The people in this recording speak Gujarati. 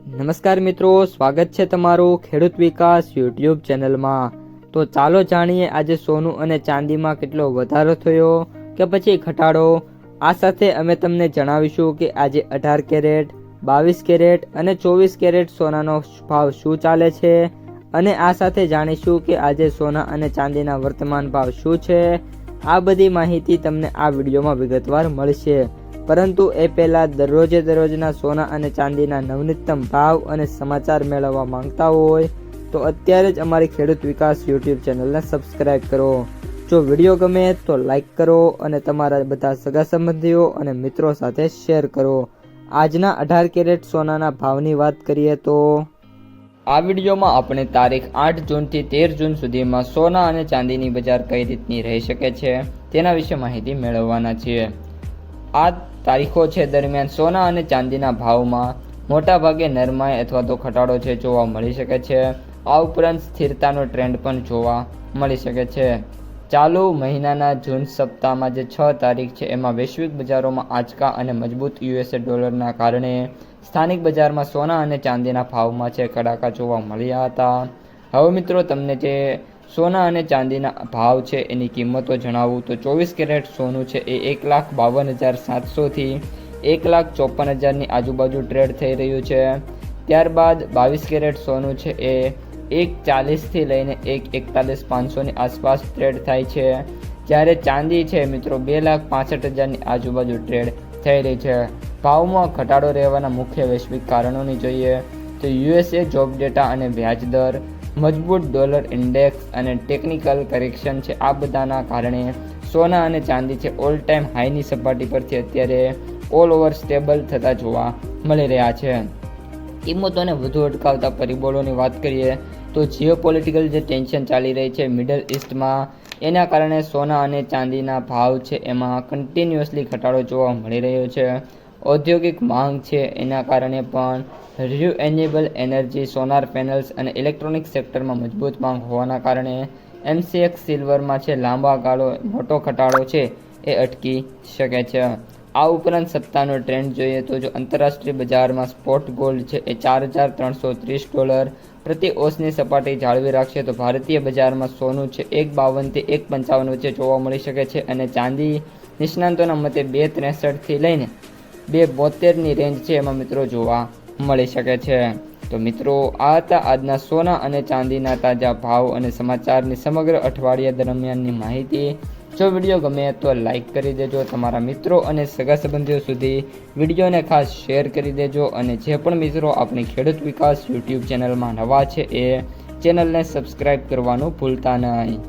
નમસ્કાર મિત્રો, સ્વાગત છે તમારું ખેડૂત વિકાસ યુટ્યુબ ચેનલમાં। તો ચાલો જાણીએ આજે સોનું અને ચાંદીમાં કેટલો વધારો થયો કે પછી ઘટાડો। આ સાથે અમે તમને જણાવીશું કે આજે 18 કેરેટ, 22 કેરેટ અને 24 કેરેટ સોનાનો ભાવ શું ચાલે છે અને આ સાથે જાણીશું કે આજે સોના અને ચાંદીના વર્તમાન ભાવ શું છે। આ બધી માહિતી તમને આ વિડીયોમાં વિગતવાર મળશે, પરંતુ એ પહેલાં દરરોજના સોના અને ચાંદીના નવનીતમ ભાવ અને સમાચાર મેળવવા માંગતા હોય તો અત્યારે જ અમારી ખેડૂત વિકાસ યુટ્યુબ ચેનલને સબસ્ક્રાઈબ કરો। જો વિડીયો ગમે તો લાઈક કરો અને તમારા બધા સગા સંબંધીઓ અને મિત્રો સાથે શેર કરો। આજના 18 કેરેટ સોનાના ભાવની વાત કરીએ તો આ વિડીયોમાં આપણે તારીખ 8 જૂનથી 13 જૂન સુધીમાં સોના અને ચાંદીની બજાર કઈ રીતની રહી શકે છે તેના વિશે માહિતી મેળવવાના છીએ। આ તારીખો છે દરમિયાન સોના અને ચાંદીના ભાવમાં મોટા ભાગે નરમાઈ અથવા તો ઘટાડો છે જોવા મળી શકે છે। આ ઉપરાંત સ્થિરતાનો ટ્રેન્ડ પણ જોવા મળી શકે છે। ચાલુ મહિનાના જૂન સપ્તાહમાં જે 6 તારીખ છે એમાં વૈશ્વિક બજારોમાં આંચકા અને મજબૂત યુએસએ ડોલરના કારણે સ્થાનિક બજારમાં સોના અને ચાંદીના ભાવમાં છે કડાકા જોવા મળ્યા હતા। હવે મિત્રો તમને જે સોના અને ચાંદીના ભાવ છે એની કિંમતો જણાવું તો 24 કેરેટ સોનું છે એ 1,52,700 થી 1,54,000ની આજુબાજુ ટ્રેડ થઈ રહ્યું છે। ત્યારબાદ 22 કેરેટ સોનું છે એ 1,40 થી લઈને 1,41,500ની આસપાસ ટ્રેડ થાય છે, જ્યારે ચાંદી છે મિત્રો 2,65,000ની આજુબાજુ ટ્રેડ થઈ રહી છે। ભાવમાં ઘટાડો રહેવાના મુખ્ય વૈશ્વિક કારણોની જોઈએ તો યુએસએ જોબ ડેટા અને વ્યાજ દર, મજબૂત ડોલર ઇન્ડેક્સ અને ટેકનિકલ કરેક્શન છે। આ બધાના કારણે સોના અને ચાંદી છે ઓલ ટાઈમ હાઈની સપાટી પરથી અત્યારે ઓલ ઓવર સ્ટેબલ થતા જોવા મળી રહ્યા છે। કિંમતોને વધુ અટકાવતા પરિબળોની વાત કરીએ તો જીઓપોલિટિકલ જે ટેન્શન ચાલી રહી છે મિડલ ઇસ્ટમાં, એના કારણે સોના અને ચાંદીના ભાવ છે એમાં કન્ટિન્યુઅસલી ઘટાડો જોવા મળી રહ્યો છે। ઔદ્યોગિક માંગ છે એના કારણે પણ રિન્યુએબલ એનર્જી, સોલાર પેનલ્સ અને ઇલેક્ટ્રોનિક સેક્ટરમાં મજબૂત માંગ હોવાના કારણે એમસીએક્સ સિલ્વરમાં છે લાંબા ગાળો મોટો ઘટાડો છે એ અટકી શકે છે। આ ઉપરાંત સપ્તાહનો ટ્રેન્ડ જોઈએ તો જો આંતરરાષ્ટ્રીય બજારમાં સ્પોટ ગોલ્ડ છે એ $4,330 પ્રતિ ઓસની સપાટી જાળવી રાખશે તો ભારતીય બજારમાં સોનું છે 1,52 થી 1,55 વચ્ચે જોવા મળી શકે છે અને ચાંદી નિષ્ણાંતોના મતે 2,63 થી લઈને 2,72ની રેન્જ છે એમાં મિત્રો જોવા મળી શકે છે। તો મિત્રો આ હતા આજના સોના અને ચાંદીના તાજા ભાવ અને સમાચારની સમગ્ર અઠવાડિયા દરમિયાનની માહિતી। જો વિડીયો ગમે તો લાઈક કરી દેજો, તમારા મિત્રો અને સગા સંબંધીઓ સુધી વિડીયોને ખાસ શેર કરી દેજો અને જે પણ મિત્રો આપણી ખેડૂત વિકાસ યુટ્યુબ ચેનલમાં નવા છે એ ચેનલને સબસ્ક્રાઈબ કરવાનું ભૂલતા નહીં।